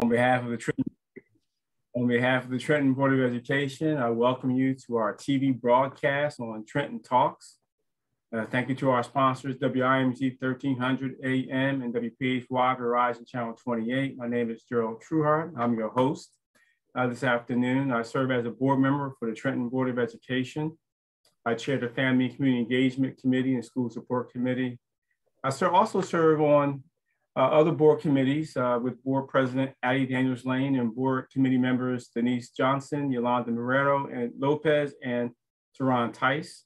On behalf of the Trenton Board of Education, I welcome you to our TV broadcast on Trenton Talks. Thank you to our sponsors, WIMG 1300 AM and WPHY Verizon Channel 28. My name is Gerald Trueheart. I'm your host this afternoon. I serve as a board member for the Trenton Board of Education. I chair the Family and Community Engagement Committee and School Support Committee. I also serve on other board committees with Board President Addie Daniels Lane and board committee members Denise Johnson, Yolanda Marrero and Lopez, and Teron Tice.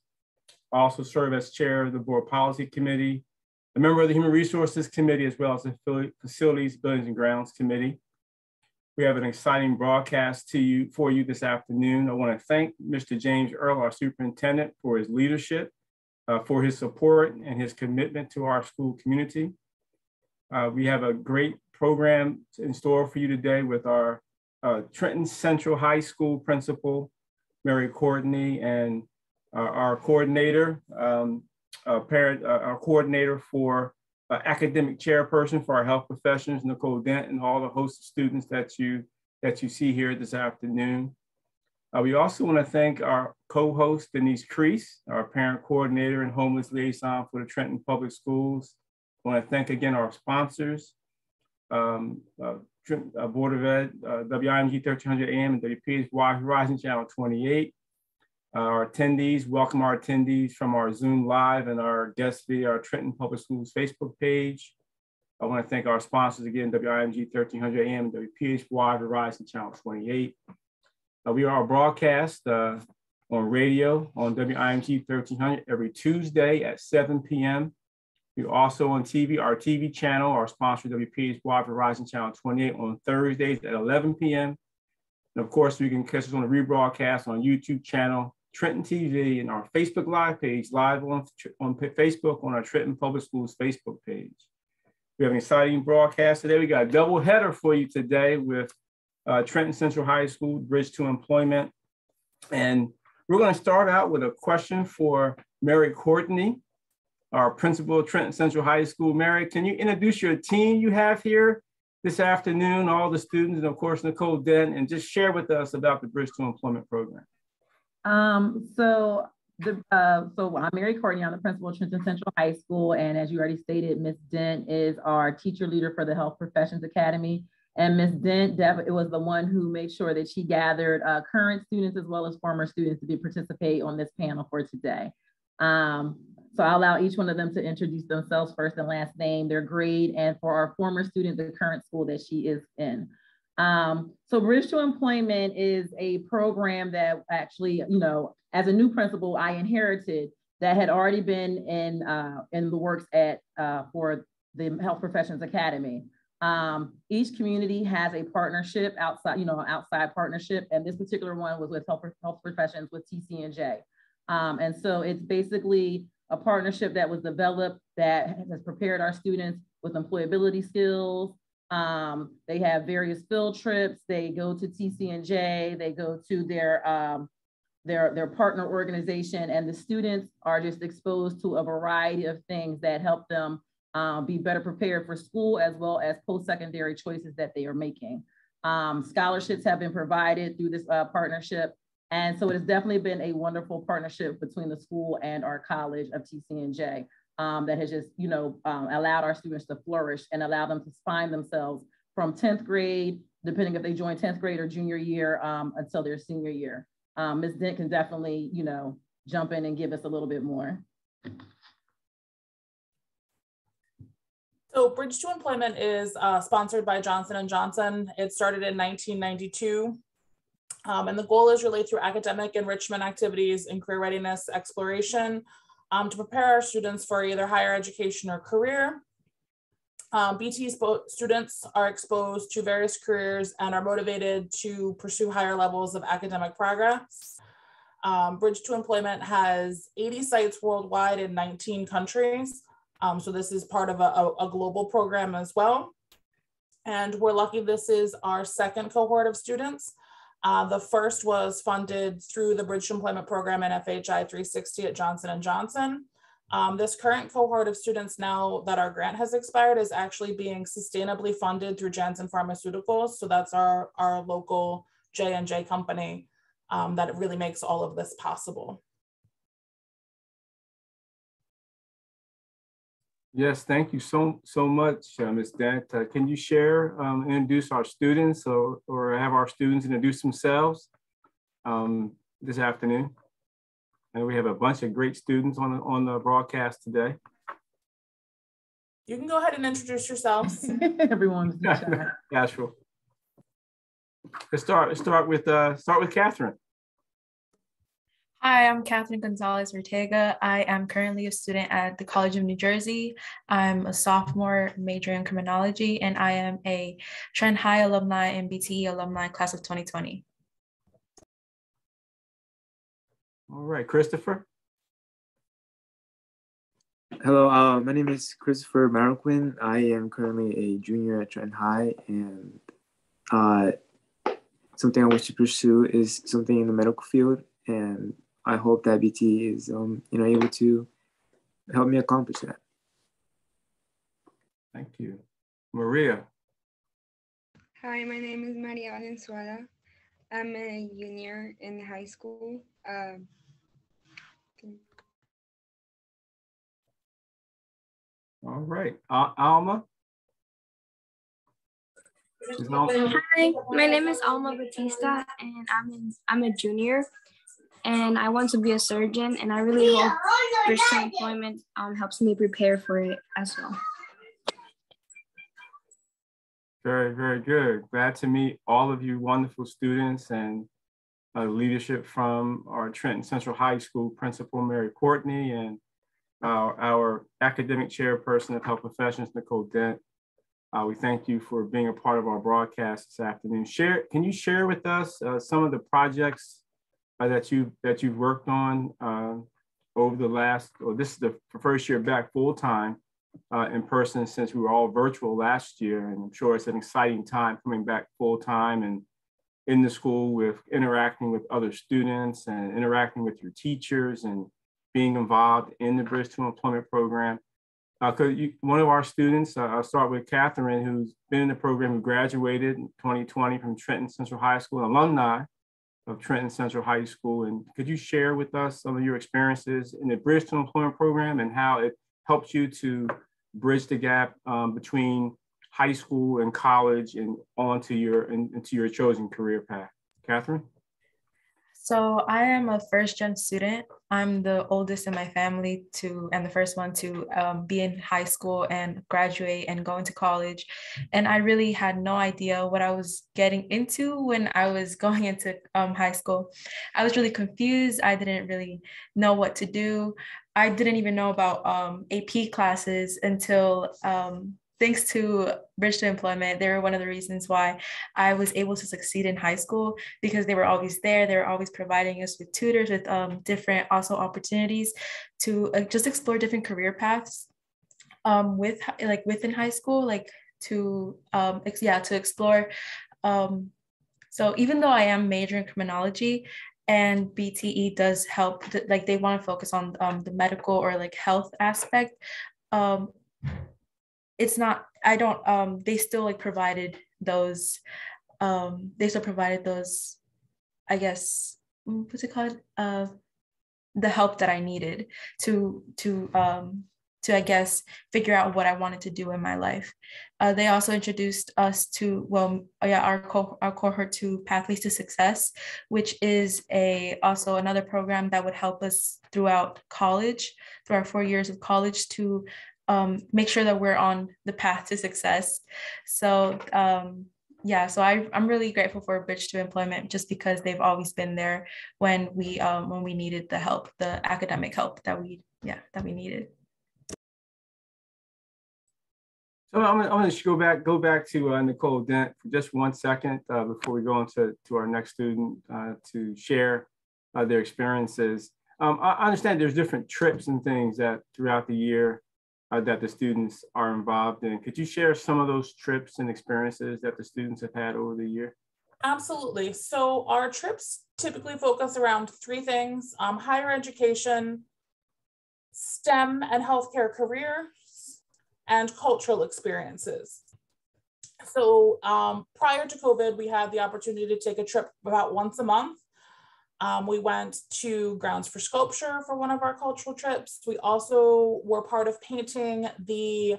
I also serve as chair of the Board Policy Committee, a member of the Human Resources Committee, as well as the Facilities, Buildings and Grounds Committee. We have an exciting broadcast for you this afternoon. I want to thank Mr. James Earl, our superintendent, for his leadership, for his support and his commitment to our school community. We have a great program in store for you today with our Trenton Central High School principal, Mary Courtney, and our coordinator, our coordinator for academic chairperson for our health professionals, Nicole Dent, and all the host of students that you see here this afternoon. We also want to thank our co-host, Denise Crease, our parent coordinator and homeless liaison for the Trenton Public Schools. I want to thank again our sponsors, Board of Ed, WIMG 1300 AM and WPHY Verizon Channel 28. Our attendees, welcome our attendees from our Zoom Live and our guests via our Trenton Public Schools Facebook page. I want to thank our sponsors again, WIMG 1300 AM and WPHY Verizon Channel 28. We are broadcast on radio on WIMG 1300 every Tuesday at 7 p.m. We're also on TV, our TV channel, our sponsor, WPHY Verizon Channel 28 on Thursdays at 11 p.m. And of course, you can catch us on a rebroadcast on YouTube channel, Trenton TV, and our Facebook Live page, live on Facebook on our Trenton Public Schools Facebook page. We have an exciting broadcast today. We got a double header for you today with Trenton Central High School, Bridge to Employment. And we're going to start out with a question for Mary Courtney, our principal of Trenton Central High School. Mary, can you introduce your team you have here this afternoon, all the students, and of course, Nicole Dent, and just share with us about the Bridge to Employment program. So I'm Mary Courtney. I'm the principal of Trenton Central High School. And as you already stated, Ms. Dent is our teacher leader for the Health Professions Academy. And Ms. Dent, it was the one who made sure that she gathered current students as well as former students to participate on this panel for today. So I'll allow each one of them to introduce themselves, first and last name, their grade, and for our former student, the current school that she is in. So Bridge to Employment is a program that actually, as a new principal, I inherited that had already been in the works for the Health Professions Academy. Each community has a partnership outside partnership, and this particular one was with Health Professions with TC&J. And so it's basically a partnership that was developed that has prepared our students with employability skills. They have various field trips. They go to TC&J. They go to their partner organization, and the students are just exposed to a variety of things that help them be better prepared for school as well as post-secondary choices that they are making. Scholarships have been provided through this partnership. And so it has definitely been a wonderful partnership between the school and our college of TC&J that has just, allowed our students to flourish and allow them to find themselves from 10th grade, depending if they join 10th grade or junior year until their senior year. Ms. Dent can definitely, jump in and give us a little bit more. So Bridge to Employment is sponsored by Johnson & Johnson. It started in 1992. And the goal is really through academic enrichment activities and career readiness exploration to prepare our students for either higher education or career. BT students are exposed to various careers and are motivated to pursue higher levels of academic progress. Bridge to Employment has 80 sites worldwide in 19 countries. So this is part of a global program as well. And we're lucky this is our second cohort of students. The first was funded through the Bridge to Employment program and FHI 360 at Johnson & Johnson. This current cohort of students, now that our grant has expired, is actually being sustainably funded through Janssen Pharmaceuticals. So that's our local J&J company that really makes all of this possible. Yes, thank you so much, Ms. Dent. Can you share, introduce our students or have our students introduce themselves this afternoon? And we have a bunch of great students on the broadcast today. You can go ahead and introduce yourselves. Everyone's Yeah, sure. Let's start with Catherine. Hi, I'm Catherine Gonzalez Ortega. I am currently a student at the College of New Jersey. I'm a sophomore majoring in criminology, and I am a Trenton High alumni and BTE alumni class of 2020. All right, Christopher. Hello, my name is Christopher Marroquin. I am currently a junior at Trenton High, and something I wish to pursue is something in the medical field, and I hope that BT is able to help me accomplish that. Thank you. Maria. Hi, my name is Maria Valenzuela. I'm a junior in high school. All right, Alma. Hi, my name is Alma Batista, and I'm a junior, and I want to be a surgeon, and I really hope British employment helps me prepare for it as well. Very, very good. Glad to meet all of you wonderful students and leadership from our Trenton Central High School Principal Mary Courtney and our academic chairperson of health professions, Nicole Dent. We thank you for being a part of our broadcast this afternoon. Can you share with us some of the projects that you've worked on over the last, or this is the first year back full time in person since we were all virtual last year, and I'm sure it's an exciting time coming back full time and in the school with interacting with other students and interacting with your teachers and being involved in the Bridge to Employment program. One of our students, I'll start with Catherine, who's been in the program, who graduated in 2020 from Trenton Central High School, alumni of Trenton Central High School. And could you share with us some of your experiences in the Bridge to Employment program and how it helps you to bridge the gap between high school and college and into your chosen career path? Catherine? So I am a first-gen student. I'm the oldest in my family and the first one to be in high school and graduate and go into college. And I really had no idea what I was getting into when I was going into high school. I was really confused. I didn't really know what to do. I didn't even know about AP classes until thanks to Bridge to Employment. They were one of the reasons why I was able to succeed in high school, because they were always there. They were always providing us with tutors, with different also opportunities to just explore different career paths within high school, to explore. So even though I am majoring in criminology, and BTE does help, they want to focus on the medical or health aspect. It's not, I don't, they still provided those, I guess, what's it called? The help that I needed to I guess, figure out what I wanted to do in my life. They also introduced us to, our cohort to Pathways to Success, which is also another program that would help us throughout college, through our 4 years of college, to make sure that we're on the path to success. So so I'm really grateful for Bridge to Employment, just because they've always been there when we needed the help, the academic help that we needed. So I'm going to go back to Nicole Dent for just 1 second before we go into our next student to share their experiences. I understand there's different trips and things that throughout the year that the students are involved in. Could you share some of those trips and experiences that the students have had over the year? Absolutely. So our trips typically focus around 3 things: higher education, STEM and healthcare careers, and cultural experiences. So prior to COVID, we had the opportunity to take a trip about once a month. We went to Grounds for Sculpture for one of our cultural trips. We also were part of painting the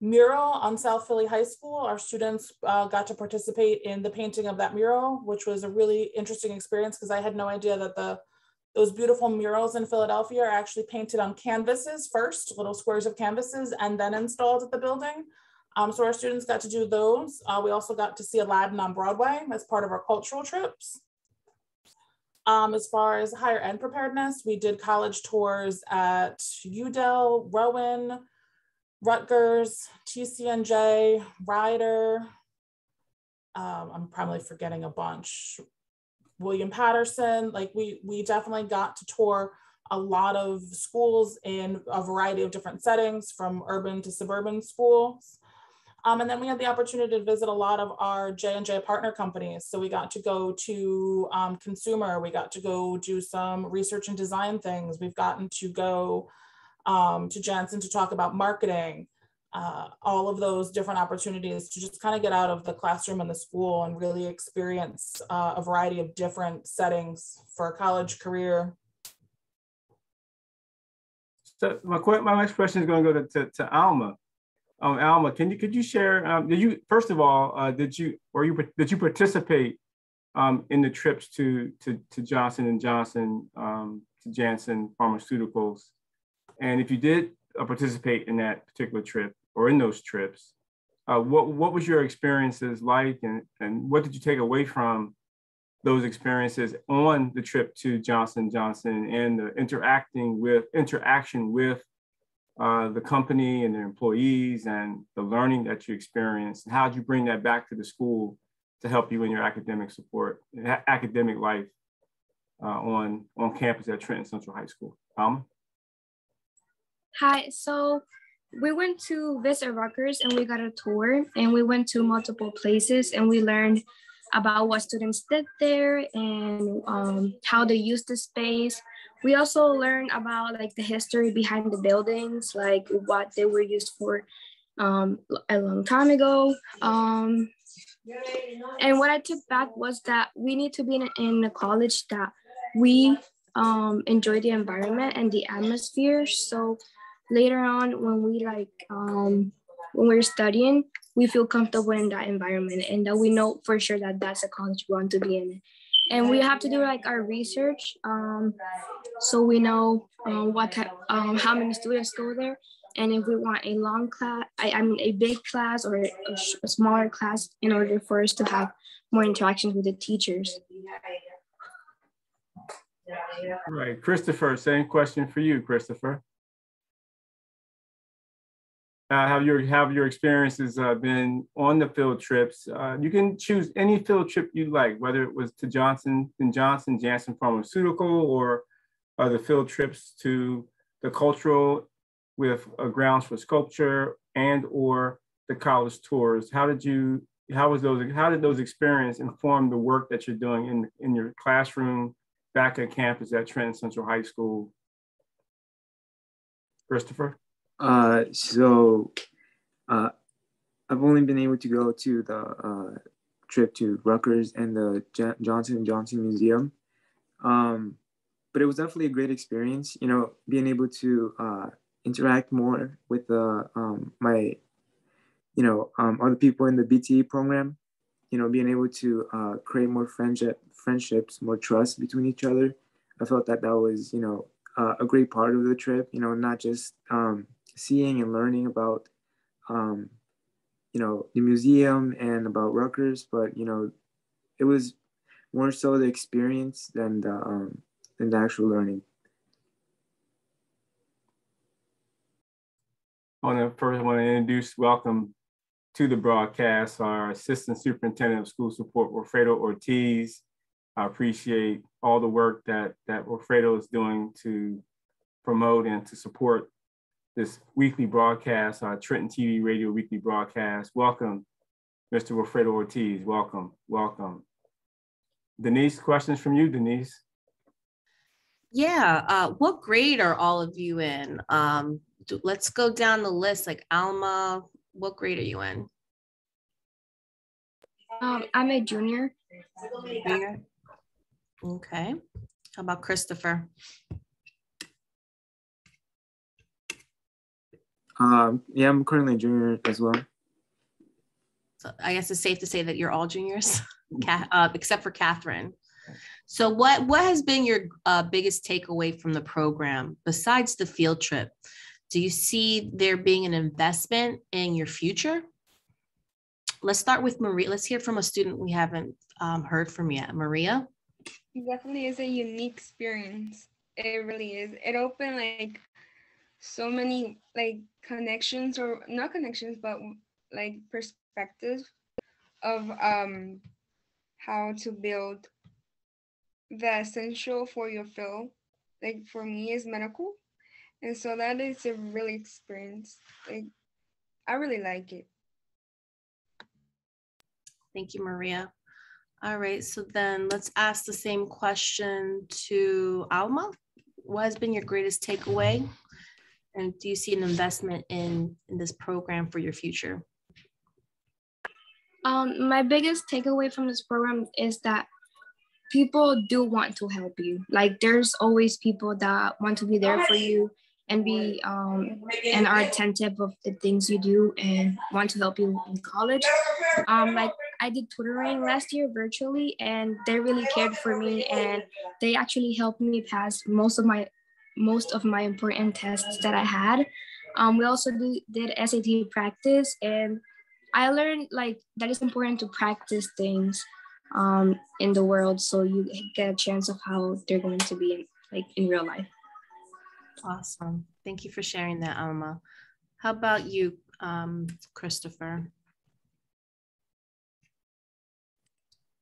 mural on South Philly High School. Our students got to participate in the painting of that mural, which was a really interesting experience because I had no idea that those beautiful murals in Philadelphia are actually painted on canvases first, little squares of canvases, and then installed at the building. So our students got to do those. We also got to see Aladdin on Broadway as part of our cultural trips. As far as higher ed preparedness, we did college tours at UDEL, Rowan, Rutgers, TCNJ, Rider. I'm probably forgetting a bunch. William Patterson. Like we definitely got to tour a lot of schools in a variety of different settings, from urban to suburban schools. And then we had the opportunity to visit a lot of our J&J partner companies. So we got to go to Consumer, we got to go do some research and design things. We've gotten to go to Janssen to talk about marketing, all of those different opportunities to just kind of get out of the classroom and the school and really experience a variety of different settings for a college career. So my next question is going to go to Alma. Alma, could you share? Did you did you participate in the trips to Johnson & Johnson, to Janssen Pharmaceuticals? And if you did participate in that particular trip or in those trips, what was your experiences like, and what did you take away from those experiences on the trip to Johnson & Johnson and the interaction with the company and their employees and the learning that you experienced? And how did you bring that back to the school to help you in your academic life on campus at Trenton Central High School? Alma? Hi, so we went to visit Rutgers and we got a tour, and we went to multiple places and we learned about what students did there and how they used the space. We also learned about like the history behind the buildings, like what they were used for a long time ago. And what I took back was that we need to be in a college that we enjoy the environment and the atmosphere. So later on, when we're studying, we feel comfortable in that environment, and that we know for sure that that's a college we want to be in. And we have to do like our research, so we know how many students go there, and if we want a long class, a big class or a smaller class, in order for us to have more interactions with the teachers. Right, Christopher, same question for you, Christopher. Have your experiences been on the field trips? You can choose any field trip you like, whether it was to Janssen Pharmaceutical, or the field trips to the cultural with Grounds for Sculpture, and or the college tours. How did those experiences inform the work that you're doing in your classroom back at campus at Trenton Central High School? Christopher? I've only been able to go to the trip to Rutgers and the Johnson & Johnson Museum. But it was definitely a great experience, being able to interact more with my other people in the BTE program, being able to create more friendships, more trust between each other. I felt that was, a great part of the trip, not just seeing and learning about, the museum and about Rutgers, but, it was more so the experience than the actual learning. I first want to introduce, welcome to the broadcast, our Assistant Superintendent of School Support, Wilfredo Ortiz. I appreciate all the work that Wilfredo is doing to promote and to support this weekly broadcast, our Trenton TV Radio weekly broadcast. Welcome, Mr. Wilfredo Ortiz. Welcome. Denise, questions from you, Denise? Yeah, what grade are all of you in? Let's go down the list. Like Alma, what grade are you in? I'm a junior. Junior. Okay. How about Christopher? Yeah, I'm currently a junior as well. So I guess it's safe to say that you're all juniors, except for Catherine. So what has been your biggest takeaway from the program besides the field trip? Do you see there being an investment in your future? Let's start with Maria. Let's hear from a student we haven't heard from yet. Maria? It definitely is a unique experience. It really is. It opened like so many like connections, or not connections, but like perspectives of how to build the essential for your field. Like for me is medical. And so that is a really experience. Like I really like it. Thank you, Maria. All right, so then let's ask the same question to Alma. What has been your greatest takeaway? And do you see an investment in this program for your future? My biggest takeaway from this program is that people do want to help you. Like there's always people that want to be there for you and be and are attentive of the things you do and want to help you in college. Like I did tutoring last year virtually, and they really cared for me, and they actually helped me pass most of my important tests that I had. We also did SAT practice, and I learned like that it's important to practice things in the world, so you get a chance of how they're going to be in real life. Awesome. Thank you for sharing that, Alma. How about you, Christopher?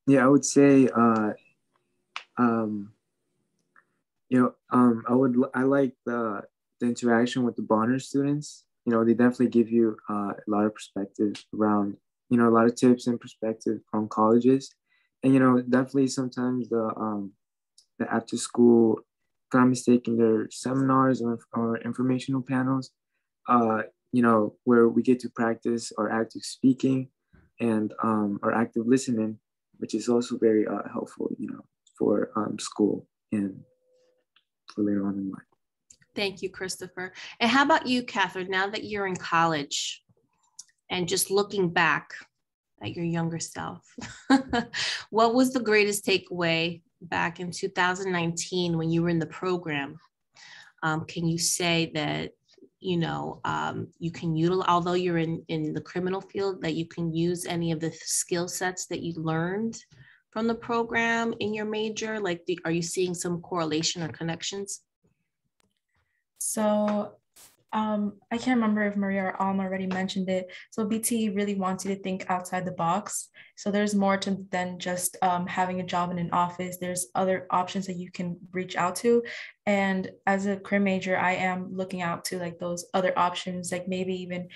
Yeah, I would say, I like the interaction with the Bonner students. You know, they definitely give you a lot of perspective around, a lot of tips and perspective on colleges. And, definitely sometimes the after school got mistaken their seminars or informational panels, where we get to practice our active speaking and our active listening, which is also very helpful, for school and for later on in life. Thank you, Christopher. And how about you, Catherine? Now that you're in college and just looking back at your younger self, what was the greatest takeaway back in 2019 when you were in the program? Can you say that, you can utilize, although you're in the criminal field, that you can use any of the skill sets that you learned from the program in your major? Like, are you seeing some correlation or connections? So I can't remember if Maria or Alma already mentioned it. So BT really wants you to think outside the box. So there's more than just having a job in an office. There's other options that you can reach out to. And as a crim major, I am looking out to like those other options, like maybe even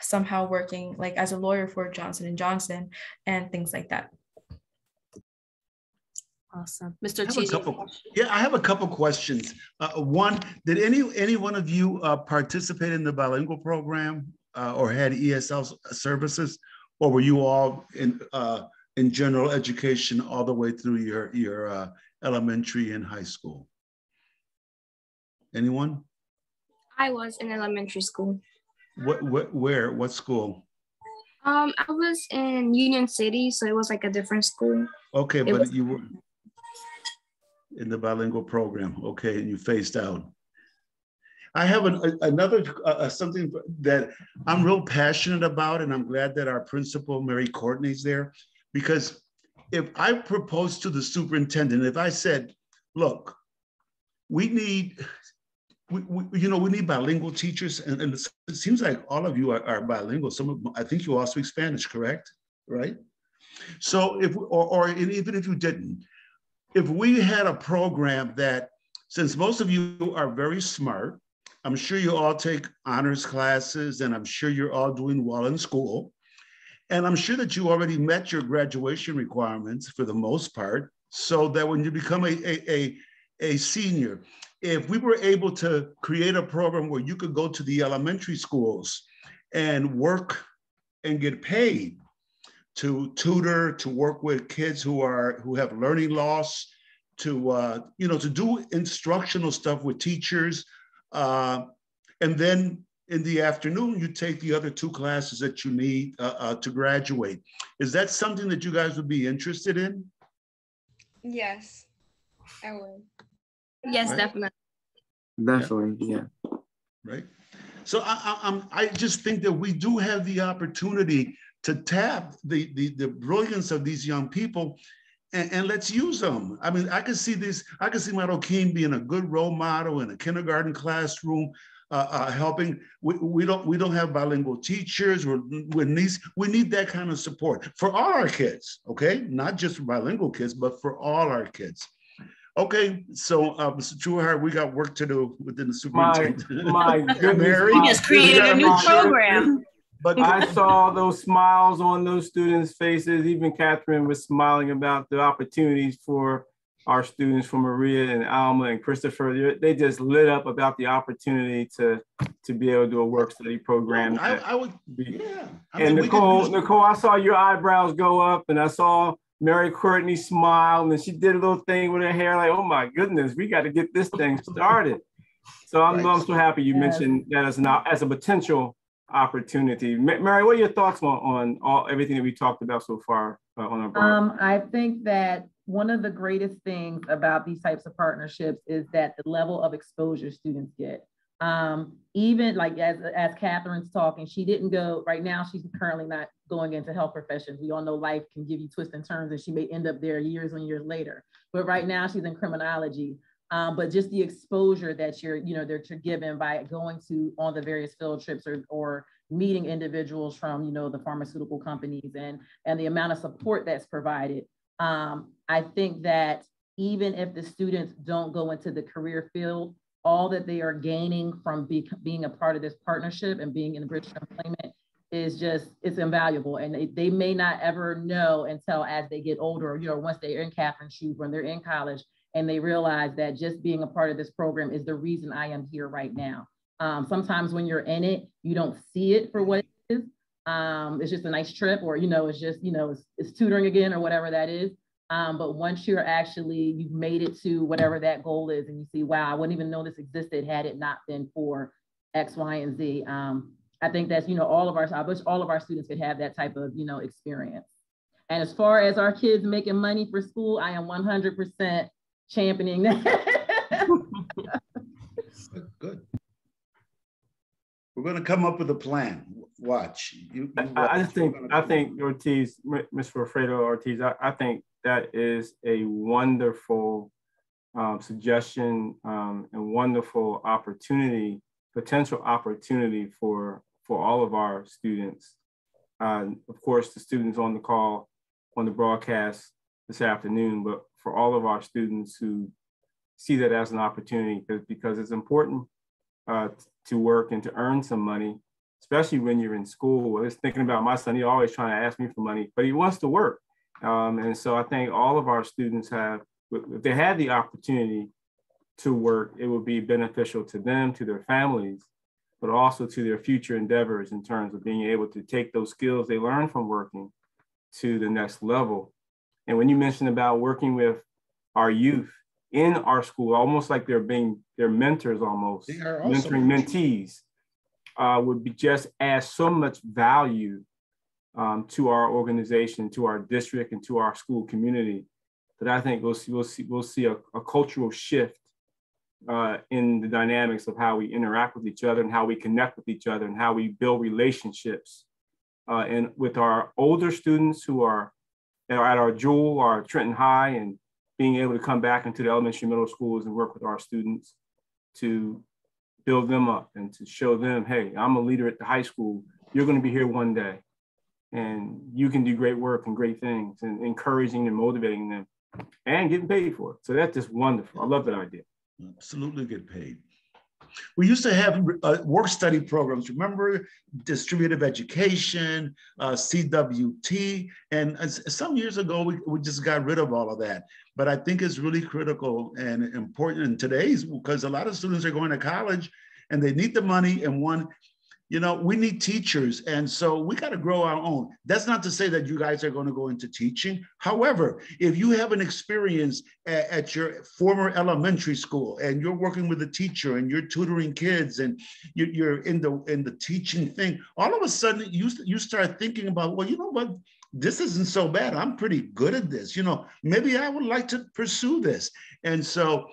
somehow working like as a lawyer for Johnson & Johnson and things like that. Awesome. Mr. T. I have a couple questions. One, did any one of you participate in the bilingual program or had ESL services, or were you all in general education all the way through your elementary and high school? Anyone? I was in elementary school. Where? What school? I was in Union City, so it was like a different school. Okay, but you were in the bilingual program, okay, and you phased out. I have another something that I'm real passionate about, and I'm glad that our principal, Mary Courtney's there, because if I proposed to the superintendent, if I said, look, we need bilingual teachers, and it seems like all of you are bilingual. I think you all speak Spanish, correct? Right? So even if you didn't, if we had a program that, since most of you are very smart, I'm sure you all take honors classes, and I'm sure you're all doing well in school, and I'm sure that you already met your graduation requirements for the most part, so that when you become a a senior, if we were able to create a program where you could go to the elementary schools and work and get paid to tutor, to work with kids who have learning loss, to to do instructional stuff with teachers, and then in the afternoon you take the other 2 classes that you need to graduate. Is that something that you guys would be interested in? Yes, I would. Yes, Right. definitely. Definitely, yeah. Right. So I just think that we do have the opportunity to tap the brilliance of these young people, and let's use them. I mean, I can see Marroquin being a good role model in a kindergarten classroom, helping. We don't have bilingual teachers. We need that kind of support for all our kids. Okay, not just for bilingual kids, but for all our kids. Okay, so Mr. Trueheart, we got work to do within the superintendent. My goodness. Mary, We just created a new program. But I saw those smiles on those students' faces. Even Catherine was smiling about the opportunities for our students, from Maria and Alma and Christopher. They just lit up about the opportunity to be able to do a work study program. I would, yeah. And Nicole, I saw your eyebrows go up, and I saw Mary Courtney smiled, and she did a little thing with her hair, like, oh my goodness, we got to get this thing started. So I'm so happy you mentioned that as a potential opportunity. Mary, what are your thoughts on everything that we talked about so far on our blog? I think that one of the greatest things about these types of partnerships is that the level of exposure students get. Even like as Catherine's talking, she didn't go, right now she's currently not going into health professions. We all know life can give you twists and turns, and she may end up there years and years later. But right now she's in criminology. But just the exposure that you're given by going on the various field trips or meeting individuals from, the pharmaceutical companies and the amount of support that's provided. I think that even if the students don't go into the career field, all that they are gaining from being a part of this partnership and being in bridge employment it's invaluable. And they may not ever know until as they get older, once they're in Catherine's shoes, when they're in college, and they realize that just being a part of this program is the reason I am here right now. Sometimes when you're in it, you don't see it for what it is. It's just a nice trip, or, it's just, it's tutoring again or whatever that is. But once you've made it to whatever that goal is, and you see, wow, I wouldn't even know this existed had it not been for X, Y, and Z. I think that's, I wish all of our students could have that type of, experience. And as far as our kids making money for school, I am 100% championing that. Good. We're going to come up with a plan. Watch. I think Ortiz, Ms. Wilfredo Ortiz, I think that is a wonderful suggestion and wonderful potential opportunity for all of our students. Of course, the students on the call, on the broadcast this afternoon, but for all of our students who see that as an opportunity, because it's important to work and to earn some money, especially when you're in school. I was thinking about my son, he's always trying to ask me for money, but he wants to work. And so I think all of our students if they had the opportunity to work, it would be beneficial to them, to their families, but also to their future endeavors in terms of being able to take those skills they learn from working to the next level. And when you mentioned about working with our youth in our school, almost like they're mentors almost, mentoring mentees, would be just add so much value to our organization, to our district, and to our school community, that I think we'll see a cultural shift in the dynamics of how we interact with each other and how we connect with each other and how we build relationships. And with our older students who are at our Jewel, our Trenton High, and being able to come back into the elementary middle schools and work with our students to build them up and to show them, hey, I'm a leader at the high school. You're going to be here one day, and you can do great work and great things, and encouraging and motivating them and getting paid for it. So that's just wonderful. I love that idea. Absolutely get paid. We used to have work study programs. Remember distributive education, CWT, and some years ago, we just got rid of all of that. But I think it's really critical and important in today's, because a lot of students are going to college and they need the money, and we need teachers. And so we got to grow our own. That's not to say that you guys are going to go into teaching. However, if you have an experience at your former elementary school and you're working with a teacher and you're tutoring kids and you're in the teaching thing, all of a sudden you start thinking about, well, you know what? This isn't so bad. I'm pretty good at this. Maybe I would like to pursue this. And so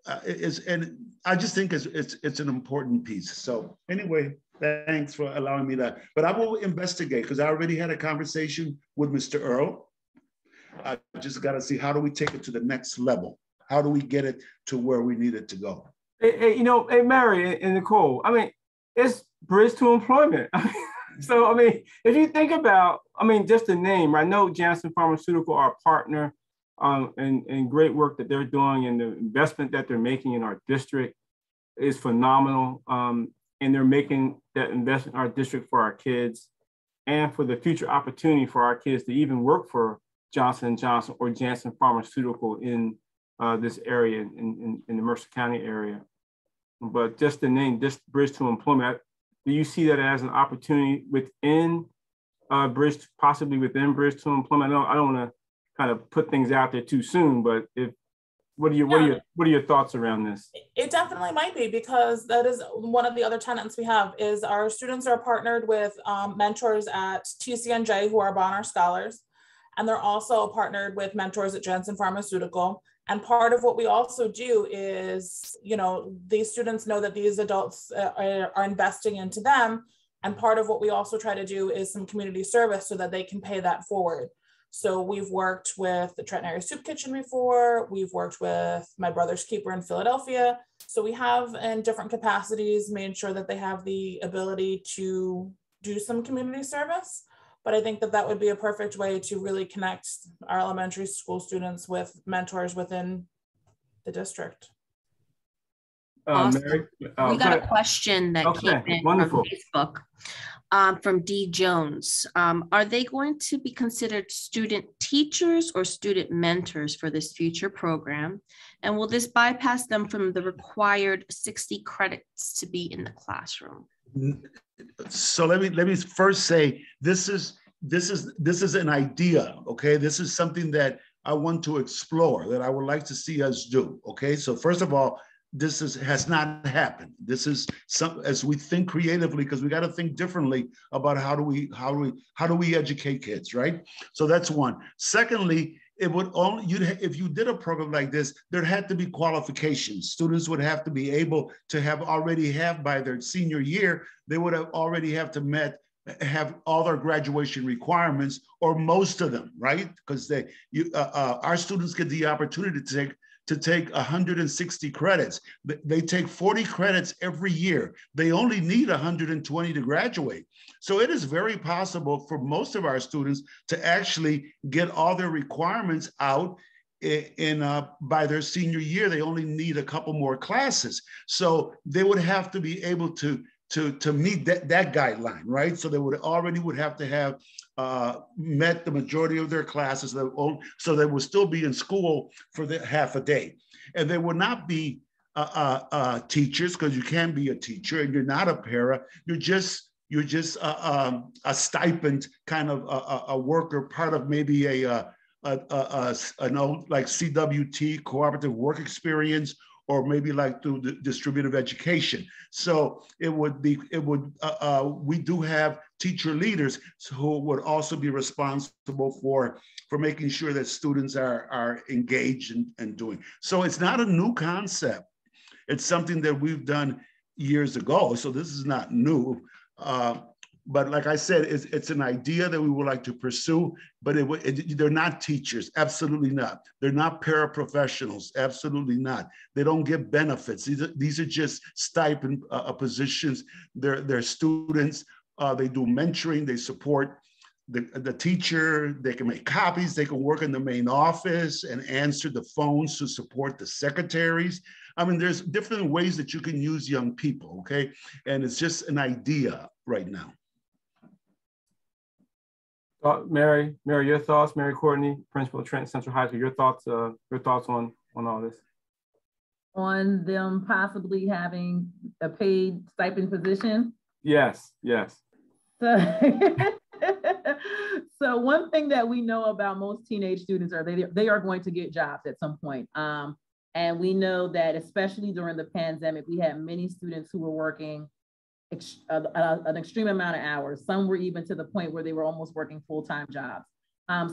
I just think it's an important piece. So anyway, thanks for allowing me that. But I will investigate, because I already had a conversation with Mr. Earl. I just got to see, how do we take it to the next level? How do we get it to where we need it to go? Hey, Mary and Nicole, it's bridge to employment. So, if you think about, just the name, I know Janssen Pharmaceutical, our partner, and great work that they're doing, and the investment that they're making in our district is phenomenal. And they're making that investment in our district for our kids and for the future opportunity for our kids to even work for Johnson & Johnson or Janssen Pharmaceutical in this area, in the Mercer County area. But just the name, this bridge to employment, do you see that as an opportunity within possibly within bridge to employment? I don't want to kind of put things out there too soon, but what are your thoughts around this? It definitely might be, because that is one of the other tenets we have, is our students are partnered with mentors at TCNJ who are Bonner Scholars, and they're also partnered with mentors at Janssen Pharmaceutical. And part of what we also do is, these students know that these adults are investing into them. And part of what we also try to do is some community service so that they can pay that forward. So we've worked with the Trenton Area Soup Kitchen before. We've worked with My Brother's Keeper in Philadelphia. So we have, in different capacities, made sure that they have the ability to do some community service. But I think that would be a perfect way to really connect our elementary school students with mentors within the district. Awesome. Mary, we got a question that came in wonderful. from Facebook from D. Jones. Are they going to be considered student teachers or student mentors for this future program? And will this bypass them from the required 60 credits to be in the classroom? So let me first say, this is an idea, okay? This is something that I want to explore, that I would like to see us do, okay? So first of all, this has not happened. This is as we think creatively, because we got to think differently about how do we educate kids, right? So that's one. Secondly, it would only, if you did a program like this, there had to be qualifications. Students would have to be able to have by their senior year, they would have already have all their graduation requirements, or most of them, right? Because our students get the opportunity to take 160 credits. They take 40 credits every year. They only need 120 to graduate. So it is very possible for most of our students to actually get all their requirements out by their senior year. They only need a couple more classes. So they would have to be able to meet that guideline, right? So they would have to have met the majority of their classes, so they would still be in school for the half a day. And they would not be teachers, because you can be a teacher and you're not a para. You're just a stipend kind of a worker, part of maybe an old like CWT, cooperative work experience, or maybe like through the distributive education. So we do have teacher leaders who would also be responsible for making sure that students are engaged and doing. So it's not a new concept. It's something that we've done years ago. So this is not new. But like I said, it's an idea that we would like to pursue, but they're not teachers, absolutely not. They're not paraprofessionals, absolutely not. They don't get benefits. These are just stipend positions. They're students. They do mentoring, they support the teacher, they can make copies, they can work in the main office and answer the phones to support the secretaries. I mean, there's different ways that you can use young people, okay? And it's just an idea right now. Mary, your thoughts, Mary Courtney, principal of Trenton Central High School, your thoughts on all this? On them possibly having a paid stipend position? Yes. So one thing that we know about most teenage students are they are going to get jobs at some point. And we know that especially during the pandemic, we had many students who were working an extreme amount of hours. Some were even to the point where they were almost working full-time jobs.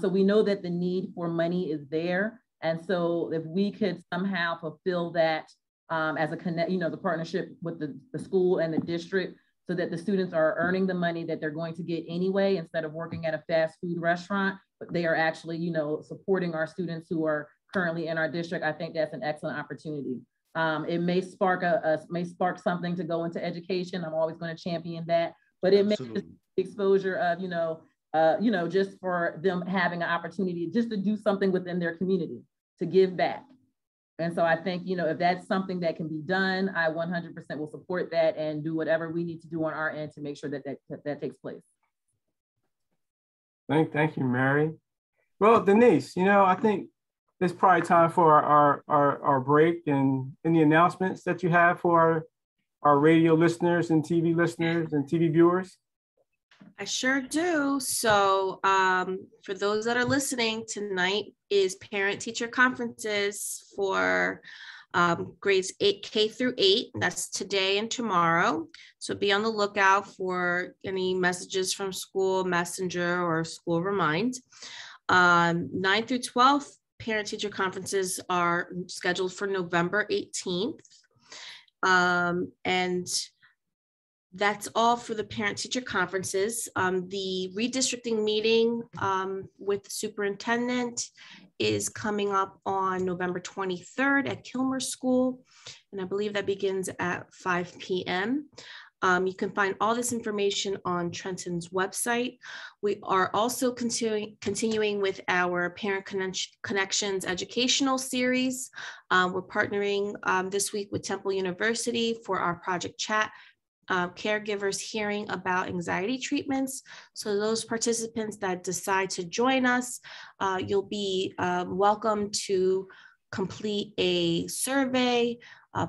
So we know that the need for money is there. And so if we could somehow fulfill that as a connect, the partnership with the school and the district, so that the students are earning the money that they're going to get anyway, instead of working at a fast food restaurant, but they are actually, supporting our students who are currently in our district. I think that's an excellent opportunity. It may spark something to go into education. I'm always going to champion that, but it may just exposure of, just for them having an opportunity just to do something within their community, to give back. And so I think, if that's something that can be done, I 100% will support that and do whatever we need to do on our end to make sure that takes place. Thank you, Mary. Well, Denise, I think it's probably time for our break and any announcements that you have for our radio listeners and TV listeners and TV viewers. I sure do. So for those that are listening, tonight is parent-teacher conferences for grades K through 8. That's today and tomorrow. So be on the lookout for any messages from school messenger or school remind. 9 through 12 parent-teacher conferences are scheduled for November 18th. And that's all for the parent-teacher conferences. The redistricting meeting with the superintendent is coming up on November 23rd at Kilmer School, and I believe that begins at 5 p.m. You can find all this information on Trenton's website. We are also continuing with our Parent Connections educational series. We're partnering this week with Temple University for our Project Chat, caregivers hearing about anxiety treatments. So those participants that decide to join us, you'll be welcome to complete a survey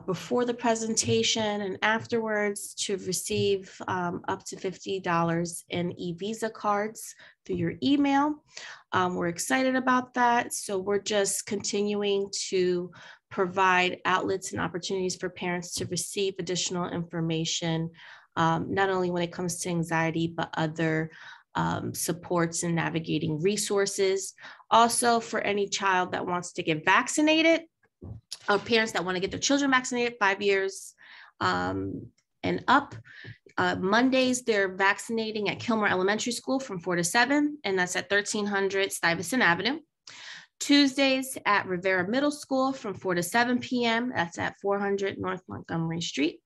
before the presentation and afterwards to receive up to $50 in e-visa cards through your email. We're excited about that. So we're just continuing to provide outlets and opportunities for parents to receive additional information, not only when it comes to anxiety, but other supports and navigating resources. Also, for any child that wants to get vaccinated, or parents that want to get their children vaccinated 5 years and up, Mondays, they're vaccinating at Kilmer Elementary School from 4 to 7, and that's at 1300 Stuyvesant Avenue. Tuesdays at Rivera Middle School from 4 to 7 p.m. That's at 400 North Montgomery Street.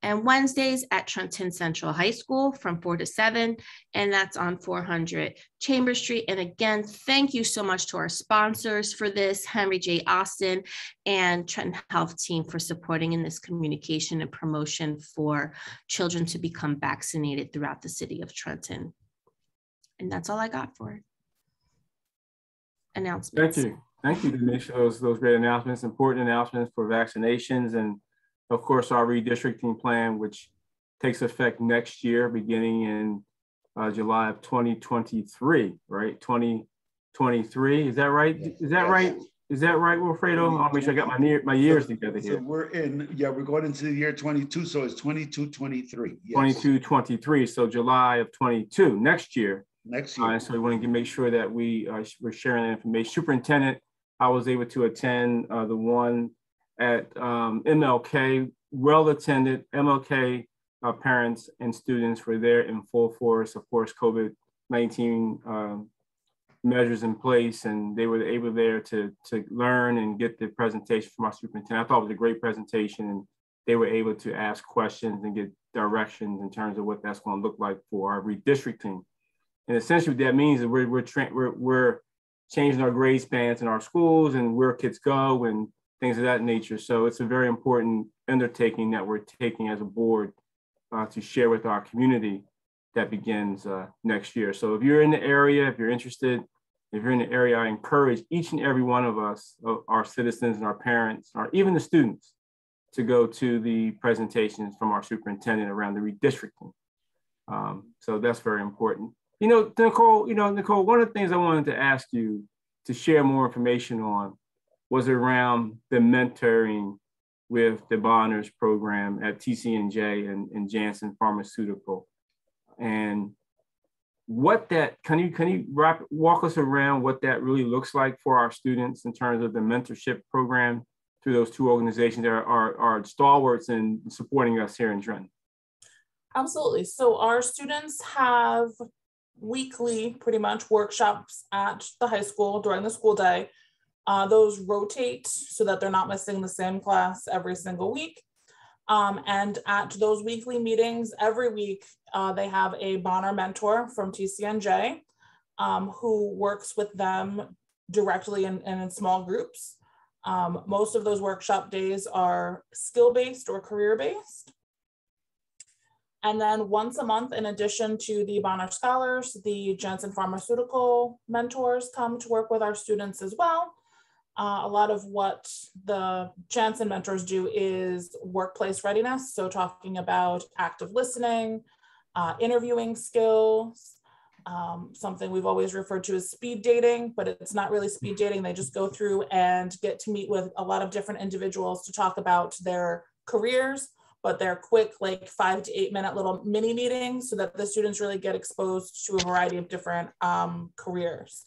And Wednesdays at Trenton Central High School from 4 to 7, and that's on 400 Chambers Street. And again, thank you so much to our sponsors for this, Henry J. Austin and Trenton Health Team, for supporting in this communication and promotion for children to become vaccinated throughout the city of Trenton. And that's all I got for announcements. Thank you, Denise, for those great announcements, important announcements for vaccinations, and of course our redistricting plan, which takes effect next year, beginning in July of 2023, right? 2023, is that right? Is that right? Is that right, Wilfredo? I'll make sure I got my years together here. So we're going into the year 22, so it's 22, 23. Yes. 22, 23, so July of 22, next year. Next year. So we want to make sure that we're sharing that information. Superintendent, I was able to attend the one at MLK, well attended. MLK parents and students were there in full force. Of course, COVID-19 measures in place, and they were able there to learn and get the presentation from our superintendent. I thought it was a great presentation, and they were able to ask questions and get directions in terms of what that's going to look like for our redistricting. And essentially what that means is we're changing our grade spans in our schools and where kids go and things of that nature. So it's a very important undertaking that we're taking as a board to share with our community that begins next year. So if you're in the area, if you're interested, if you're in the area, I encourage each and every one of us, our citizens and our parents, or even the students, to go to the presentations from our superintendent around the redistricting. So that's very important. Nicole, one of the things I wanted to ask you to share more information on was around the mentoring with the Bonners program at TCNJ and Janssen Pharmaceutical. And what that, can you walk us around what that really looks like for our students in terms of the mentorship program through those two organizations that are stalwarts in supporting us here in Trenton? Absolutely. So our students have weekly, pretty much, workshops at the high school during the school day. Those rotate so that they're not missing the same class every single week. And at those weekly meetings, every week, they have a Bonner mentor from TCNJ who works with them directly and in small groups. Most of those workshop days are skill-based or career-based. And then once a month, in addition to the Bonner Scholars, the Janssen Pharmaceutical mentors come to work with our students as well. A lot of what the Janssen mentors do is workplace readiness. So talking about active listening, interviewing skills, something we've always referred to as speed dating, but it's not really speed dating. They just go through and get to meet with a lot of different individuals to talk about their careers, but they're quick, like 5 to 8 minute little mini meetings so that the students really get exposed to a variety of different careers.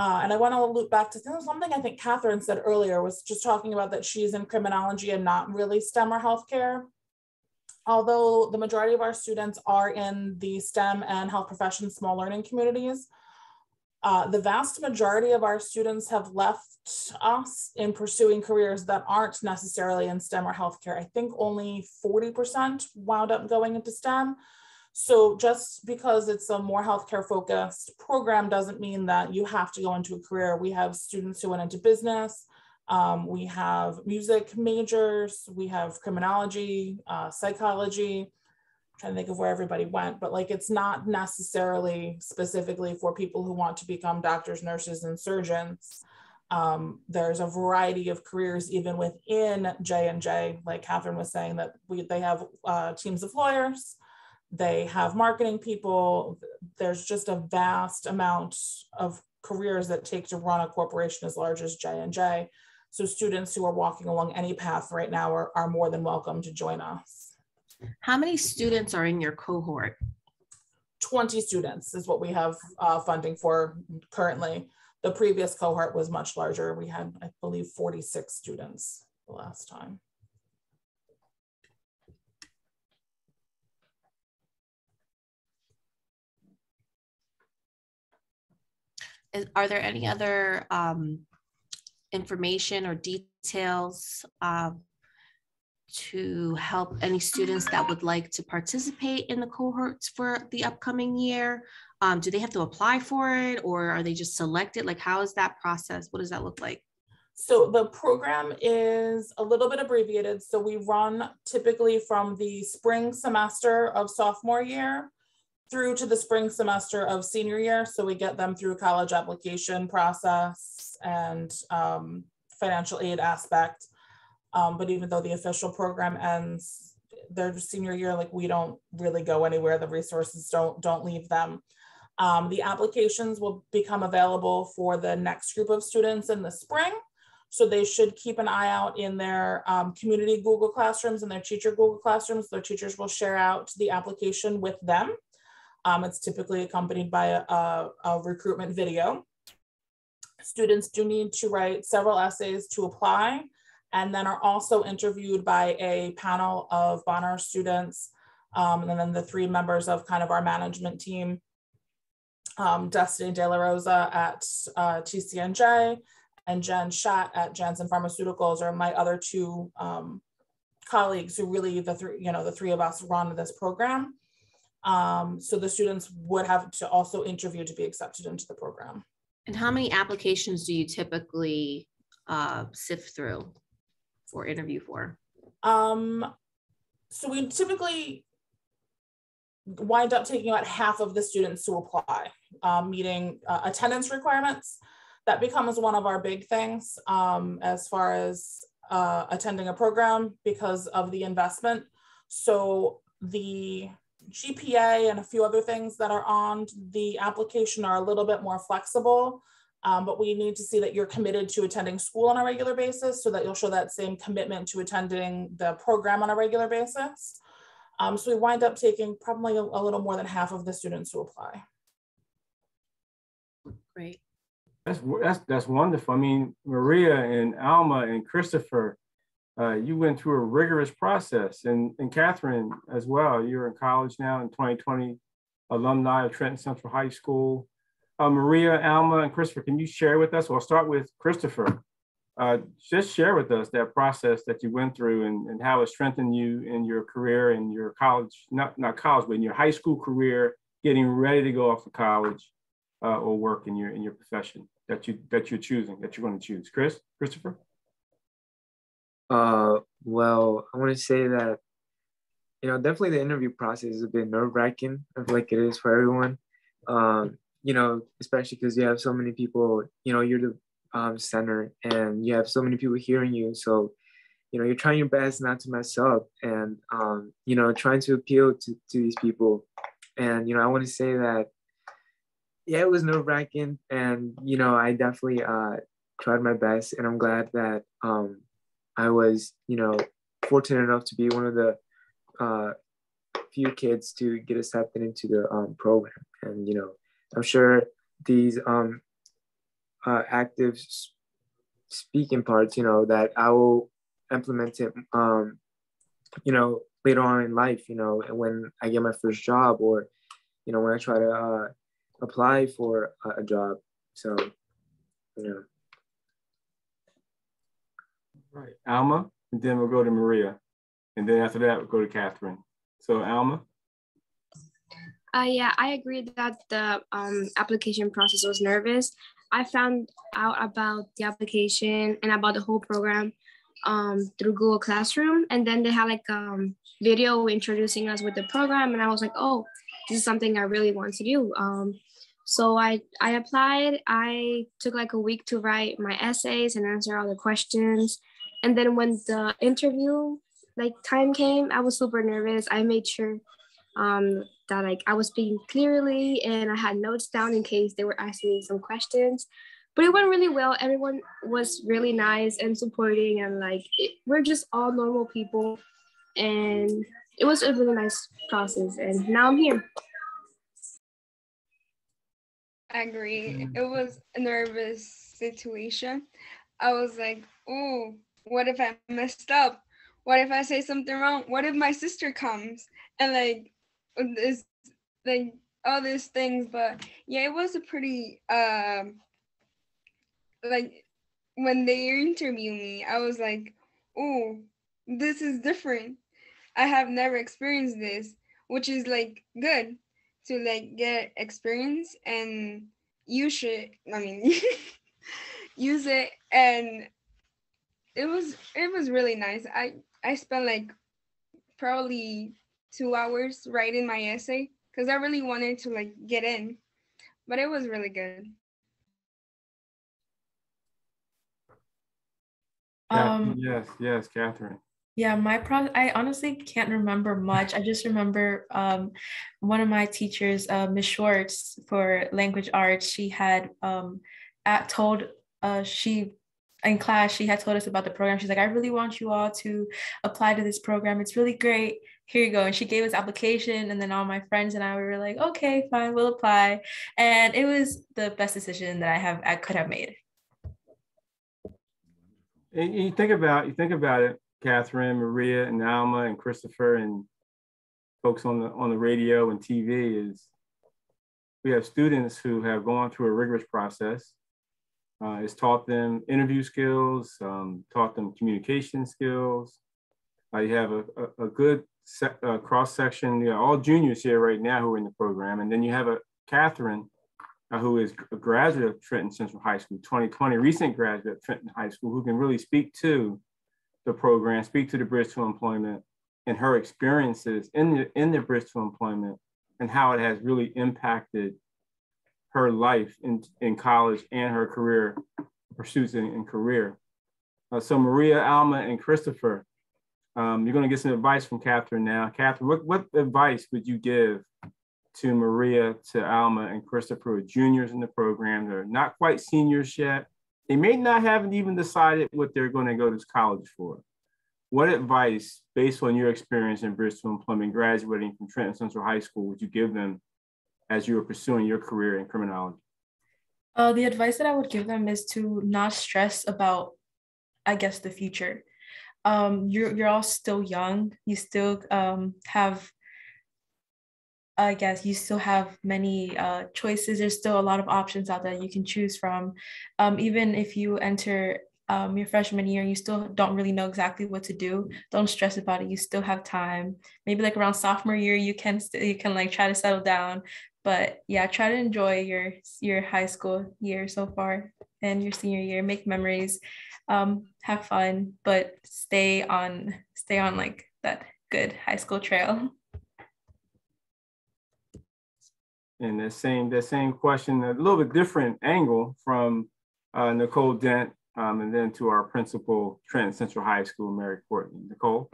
And I want to loop back to something I think Catherine said earlier, was just talking about that she's in criminology and not really STEM or healthcare. Although the majority of our students are in the STEM and health professions small learning communities, the vast majority of our students have left us in pursuing careers that aren't necessarily in STEM or healthcare. I think only 40% wound up going into STEM. So just because it's a more healthcare focused program doesn't mean that you have to go into a career. We have students who went into business. We have music majors. We have criminology, psychology. I'm trying to think of where everybody went, but like it's not necessarily specifically for people who want to become doctors, nurses, and surgeons. There's a variety of careers even within J&J, like Catherine was saying, that they have teams of lawyers. They have marketing people. There's just a vast amount of careers that take to run a corporation as large as J&J. So students who are walking along any path right now are more than welcome to join us. How many students are in your cohort? 20 students is what we have funding for currently. The previous cohort was much larger. We had, I believe, 46 students the last time. Are there any other information or details to help any students that would like to participate in the cohorts for the upcoming year? Do they have to apply for it, or are they just selected? Like, how is that process? What does that look like? So the program is a little bit abbreviated. So we run typically from the spring semester of sophomore year through to the spring semester of senior year. So we get them through college application process and financial aid aspect. But even though the official program ends their senior year, like we don't really go anywhere. The resources don't leave them. The applications will become available for the next group of students in the spring. So they should keep an eye out in their community Google Classrooms and their teacher Google Classrooms. Their teachers will share out the application with them. It's typically accompanied by a recruitment video. Students do need to write several essays to apply, and then are also interviewed by a panel of Bonner students, and then the 3 members of kind of our management team, Destiny De La Rosa at TCNJ and Jen Schatt at Janssen Pharmaceuticals are my other 2 colleagues who really the 3 of us run this program. So the students would have to also interview to be accepted into the program. And how many applications do you typically sift through for interview for? So we typically wind up taking about half of the students who apply, meeting attendance requirements. That becomes one of our big things as far as attending a program because of the investment. So the GPA and a few other things that are on the application are a little bit more flexible, but we need to see that you're committed to attending school on a regular basis so that you'll show that same commitment to attending the program on a regular basis. So we wind up taking probably a little more than half of the students who apply. Great. That's wonderful. I mean, Maria and Alma and Christopher, you went through a rigorous process, and Catherine as well. You're in college now, in 2020, alumni of Trenton Central High School. Maria, Alma, and Christopher, can you share with us? Well, I'll start with Christopher. Just share with us that process that you went through and how it strengthened you in your career in your college, not college, but in your high school career, getting ready to go off to college or work in your profession that you're choosing, that you're going to choose. Christopher? Well, I want to say that, definitely the interview process is a bit nerve-wracking. I feel like it is for everyone. Especially because you have so many people, you're the center and you have so many people hearing you. So, you're trying your best not to mess up and, trying to appeal to these people. And, I want to say that, yeah, it was nerve-wracking and, I definitely tried my best, and I'm glad that I was, fortunate enough to be one of the few kids to get accepted into the program. And, I'm sure these active speaking parts, that I will implement it, later on in life, when I get my first job or, when I try to apply for a job. So, Right, Alma, and then we'll go to Maria. And then after that, we'll go to Catherine. So Alma? Yeah, I agree that the application process was nervous. I found out about the application and about the whole program through Google Classroom. And then they had like video introducing us with the program. And I was like, oh, this is something I really want to do. So I applied. I took like a week to write my essays and answer all the questions. And then when the interview time came, I was super nervous. I made sure that I was speaking clearly and I had notes down in case they were asking me some questions. But it went really well. Everyone was really nice and supporting, and we're just all normal people. And it was a really nice process. And now I'm here. I agree. It was a nervous situation. I was like, oh, what if I messed up? What if I say something wrong? What if my sister comes? And this, all these things. But yeah, it was a pretty, when they interviewed me, I was like, oh, this is different. I have never experienced this, which is good to get experience, and you should, use it. And it was really nice. I spent probably 2 hours writing my essay because I really wanted to get in, but it was really good. Yes, Catherine. Yeah, I honestly can't remember much. I just remember one of my teachers, Ms. Schwartz for language arts, she had in class, she had told us about the program. She's like, I really want you all to apply to this program. It's really great. Here you go. And she gave us application, and then all my friends and I were like, okay, fine, we'll apply. And it was the best decision that I could have made. And you think about it, Catherine, Maria, and Alma, and Christopher, and folks on the radio and TV, is we have students who have gone through a rigorous process. It's taught them interview skills, taught them communication skills. You have a good cross section, all juniors here right now who are in the program. And then you have a Catherine, who is a graduate of Trenton Central High School, 2020, recent graduate of Trenton High School, who can really speak to the program, speak to the Bridge to Employment and her experiences in the Bridge to Employment and how it has really impacted her life in college and her career pursuits and career. So Maria, Alma, and Christopher, you're going to get some advice from Catherine now. Catherine, what advice would you give to Maria, to Alma, and Christopher, who are juniors in the program? They're not quite seniors yet. They may not have even decided what they're going to go to college for. What advice, based on your experience in Bridge to Employment, graduating from Trenton Central High School, would you give them as you were pursuing your career in criminology? The advice that I would give them is to not stress about, I guess, the future. You're all still young. You still have, I guess, you still have many choices. There's still a lot of options out there you can choose from. Even if you enter your freshman year, you still don't really know exactly what to do. Don't stress about it. You still have time. Maybe like around sophomore year, you can like try to settle down. But yeah, try to enjoy your high school year so far and your senior year. Make memories, have fun, but stay on like that good high school trail. And that same question, a little bit different angle from Nicole Dent, and then to our principal, Trenton Central High School, Mary Courtney. Nicole?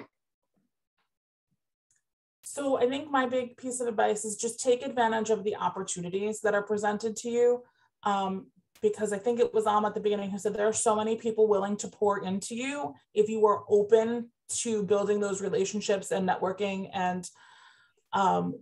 So I think my big piece of advice is just take advantage of the opportunities that are presented to you. Because I think it was Alma at the beginning who said there are so many people willing to pour into you if you are open to building those relationships and networking, and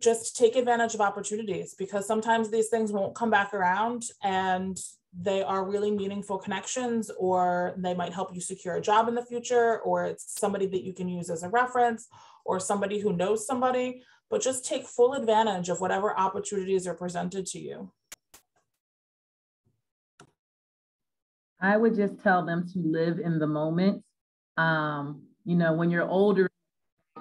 just take advantage of opportunities, because sometimes these things won't come back around and they are really meaningful connections, or they might help you secure a job in the future, or it's somebody that you can use as a reference, or somebody who knows somebody. But just take full advantage of whatever opportunities are presented to you. I would just tell them to live in the moment. When you're older,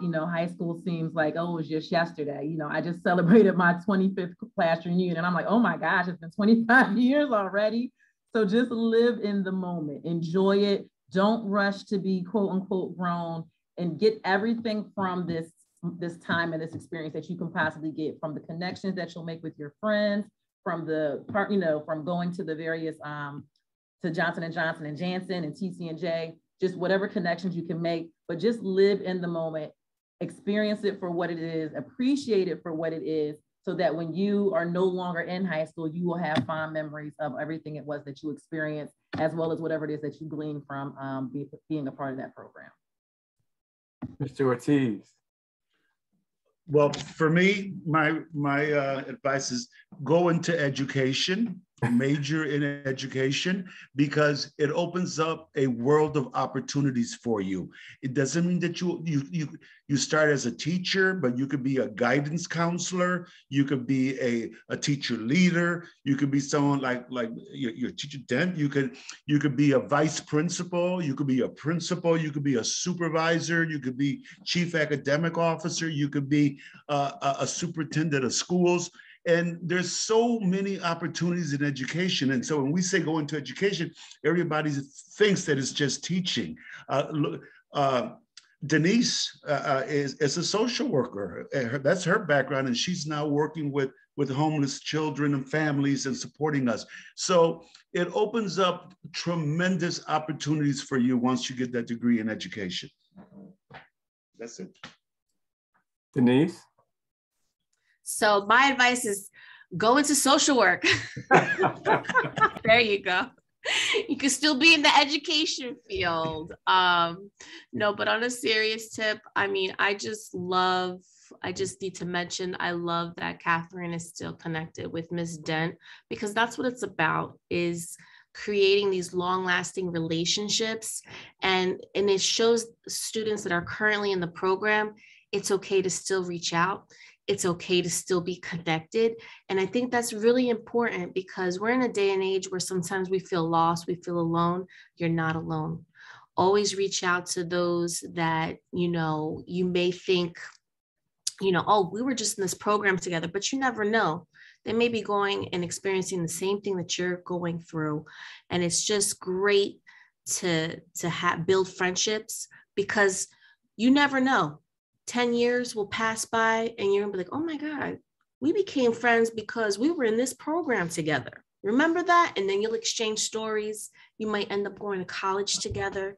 high school seems like, oh, it was just yesterday. I just celebrated my 25th class reunion and I'm like, oh my gosh, it's been 25 years already. So just live in the moment, enjoy it. Don't rush to be quote unquote grown, and get everything from this time and this experience that you can possibly get, from the connections that you'll make with your friends, from the part, from going to the various, to Johnson & Johnson and Janssen and TC&J, just whatever connections you can make, but just live in the moment, experience it for what it is, appreciate it for what it is, so that when you are no longer in high school, you will have fond memories of everything it was that you experienced, as well as whatever it is that you gleaned from being a part of that program. Mr. Ortiz. Well, for me, my advice is go into education, major in education, because it opens up a world of opportunities for you. It doesn't mean that you start as a teacher, but you could be a guidance counselor, you could be a teacher leader, you could be someone like your teacher Dent, you could be a vice principal, you could be a principal, you could be a supervisor, you could be chief academic officer, you could be a superintendent of schools. And there's so many opportunities in education. And so when we say go into education, everybody thinks that it's just teaching. Denise is a social worker. That's her background. And she's now working with homeless children and families and supporting us. So it opens up tremendous opportunities for you once you get that degree in education. That's it. Denise? So my advice is go into social work. There you go. You can still be in the education field. No, but on a serious tip, I mean, I just need to mention, I love that Catherine is still connected with Ms. Dent, because that's what it's about, is creating these long-lasting relationships. And it shows students that are currently in the program, it's okay to still reach out. It's okay to still be connected. And I think that's really important, because we're in a day and age where sometimes we feel lost, we feel alone. You're not alone. Always reach out to those that, you may think you know, oh, we were just in this program together, but you never know. They may be going and experiencing the same thing that you're going through. And it's just great to build friendships, because you never know. 10 years will pass by and you're gonna be like, oh my God, we became friends because we were in this program together. Remember that? And then you'll exchange stories. You might end up going to college together,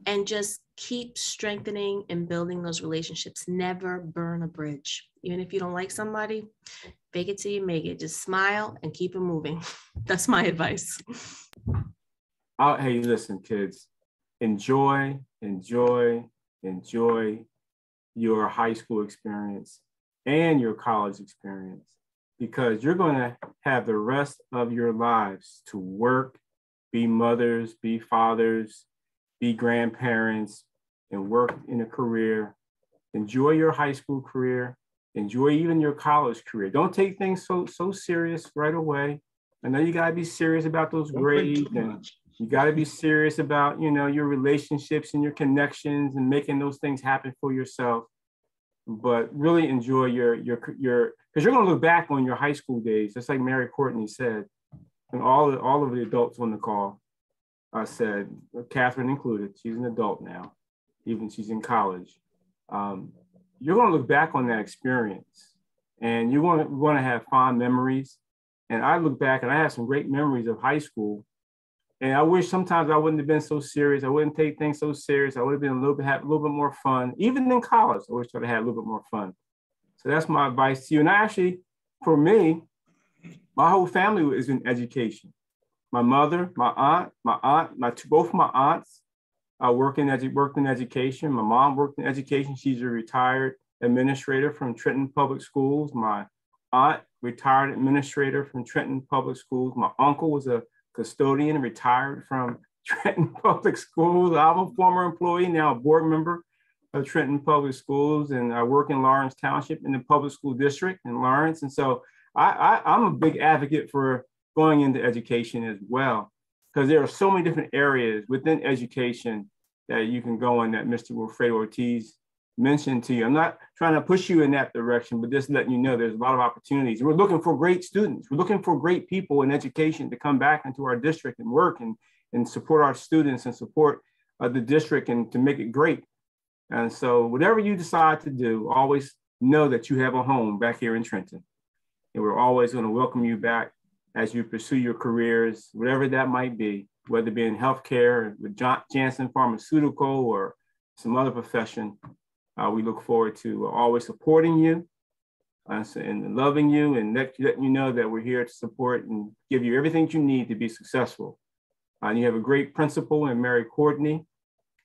and just keep strengthening and building those relationships. Never burn a bridge. Even if you don't like somebody, fake it till you make it. Just smile and keep it moving. That's my advice. Hey, listen, kids, enjoy your high school experience and your college experience, because you're going to have the rest of your lives to work, be mothers, be fathers, be grandparents, and work in a career. Enjoy your high school career. Enjoy even your college career. Don't take things so serious right away. I know you got to be serious about those grades, and you got to be serious about, you know, your relationships and your connections and making those things happen for yourself. But really enjoy your because you're going to look back on your high school days, just like Mary Courtney said, and all of the adults on the call said, Catherine included. She's an adult now, even she's in college. You're going to look back on that experience, and you're going to have fond memories. And I look back and I have some great memories of high school. And I wish sometimes I wouldn't have been so serious. I wouldn't take things so serious. I would have been had a little bit more fun. Even in college, I wish I'd have had a little bit more fun. So that's my advice to you. And actually, for me, my whole family is in education. My mother, my aunt, both my aunts worked in education. My mom worked in education. She's a retired administrator from Trenton Public Schools. My aunt, retired administrator from Trenton Public Schools. My uncle was a custodian, retired from Trenton Public Schools. I'm a former employee, now a board member of Trenton Public Schools, and I work in Lawrence Township in the public school district in Lawrence. And so I'm a big advocate for going into education as well, because there are so many different areas within education that you can go in that Mr. Wilfredo Ortiz mentioned to you. I'm not trying to push you in that direction, but just letting you know there's a lot of opportunities. We're looking for great students. We're looking for great people in education to come back into our district and work and support our students and support the district and to make it great. And so whatever you decide to do, always know that you have a home back here in Trenton. And we're always going to welcome you back as you pursue your careers, whatever that might be, whether it be in healthcare, with Janssen Pharmaceutical, or some other profession. We look forward to always supporting you and loving you, and letting you know that we're here to support and give you everything you need to be successful. You have a great principal in Mary Courtney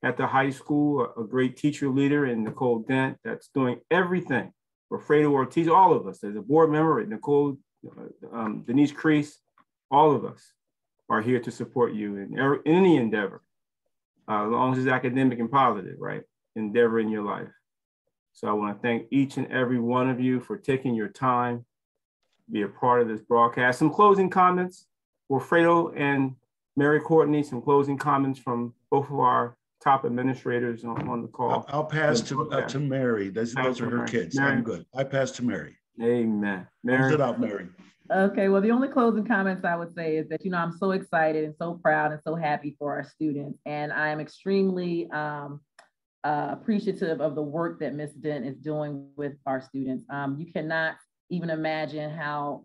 at the high school, a great teacher leader in Nicole Dent that's doing everything. Fredo Ortiz, all of us, as a board member, Nicole, Denise Crease, all of us are here to support you in any endeavor, as long as it's academic and positive, right? Endeavor in your life. So I want to thank each and every one of you for taking your time to be a part of this broadcast. Some closing comments, Wilfredo and Mary Courtney, some closing comments from both of our top administrators on the call. I'll pass to Mary. Those are her kids. Mary. I'm good. I pass to Mary. Amen. Mary. Close it out, Mary. Okay, well, the only closing comments I would say is that, you know, I'm so excited and so proud and so happy for our students. And I am extremely appreciative of the work that Ms. Dent is doing with our students. You cannot even imagine how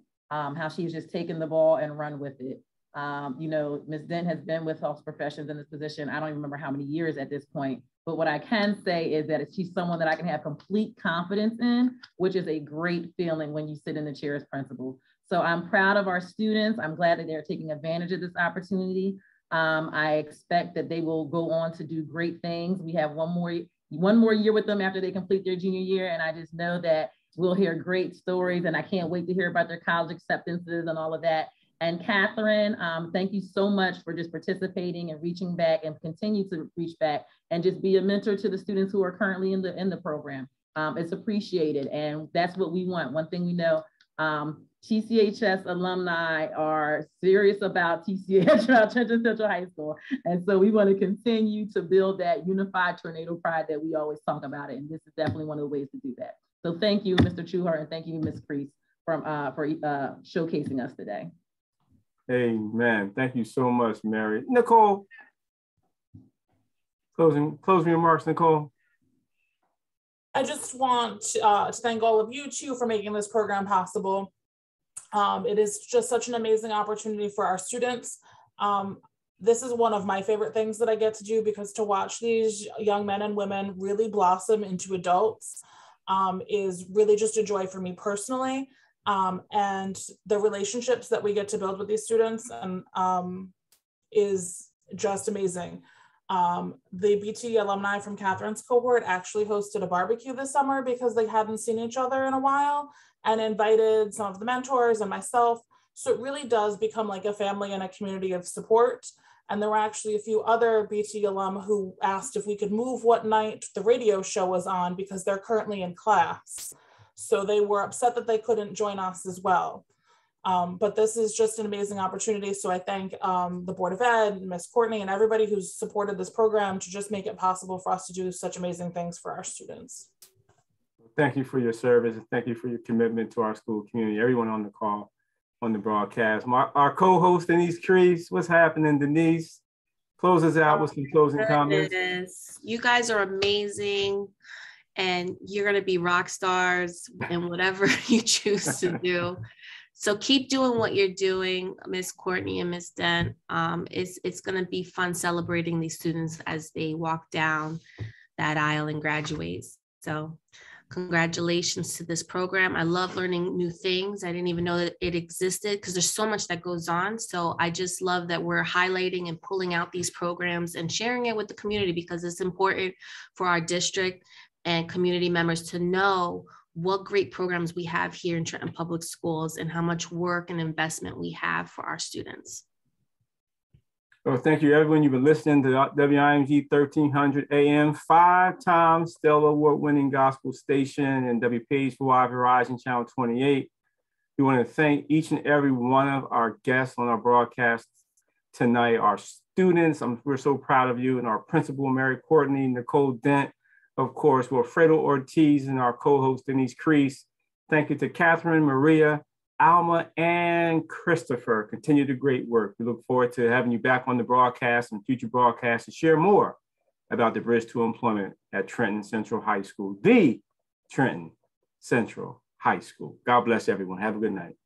she's just taken the ball and run with it. You know, Ms. Dent has been with health professions in this position, I don't even remember how many years at this point, but what I can say is that she's someone that I can have complete confidence in, which is a great feeling when you sit in the chair as principal. So I'm proud of our students. I'm glad that they're taking advantage of this opportunity. I expect that they will go on to do great things. We have one more year with them after they complete their junior year, and I just know that we'll hear great stories, and I can't wait to hear about their college acceptances and all of that. And Catherine, thank you so much for just participating and reaching back, and continue to reach back and just be a mentor to the students who are currently in the program. It's appreciated, and that's what we want. One thing we know, TCHS alumni are serious about TCH, about Trenton Central High School. And so we want to continue to build that unified tornado pride that we always talk about it. And this is definitely one of the ways to do that. So thank you, Mr. Chuhart, and thank you, Ms. Priest, for showcasing us today. Amen. Thank you so much, Mary. Nicole, closing remarks, Nicole. I just want to thank all of you too for making this program possible. It is just such an amazing opportunity for our students. This is one of my favorite things that I get to do, because to watch these young men and women really blossom into adults is really just a joy for me personally. And the relationships that we get to build with these students is just amazing. The BT alumni from Catherine's cohort actually hosted a barbecue this summer because they hadn't seen each other in a while, and invited some of the mentors and myself. So it really does become like a family and a community of support. And there were actually a few other BT alum who asked if we could move what night the radio show was on because they're currently in class. So they were upset that they couldn't join us as well. But this is just an amazing opportunity. So I thank the Board of Ed, Ms. Courtney, and everybody who's supported this program to just make it possible for us to do such amazing things for our students. Thank you for your service, and thank you for your commitment to our school community, everyone on the call, on the broadcast. Our co-host, Denise Crease, what's happening, Denise? Close us out with some closing comments. You guys are amazing, and you're going to be rock stars in whatever you choose to do. So keep doing what you're doing, Miss Courtney and Miss Dent. It's going to be fun celebrating these students as they walk down that aisle and graduate. So congratulations to this program. I love learning new things. I didn't even know that it existed because there's so much that goes on. So I just love that we're highlighting and pulling out these programs and sharing it with the community, because it's important for our district and community members to know what great programs we have here in Trenton Public Schools and how much work and investment we have for our students. Well, thank you, everyone. You've been listening to WIMG 1300 AM, 5-time Stellar Award-winning gospel station, and WPH4 Verizon Channel 28. We want to thank each and every one of our guests on our broadcast tonight, our students. We're so proud of you, and our principal, Mary Courtney, Nicole Dent, of course, Wilfredo Ortiz, and our co-host, Denise Crease. Thank you to Catherine, Maria, Alma, and Christopher. Continue the great work. We look forward to having you back on the broadcast and future broadcasts to share more about the Bridge to Employment at Trenton Central High School, the Trenton Central High School. God bless everyone. Have a good night.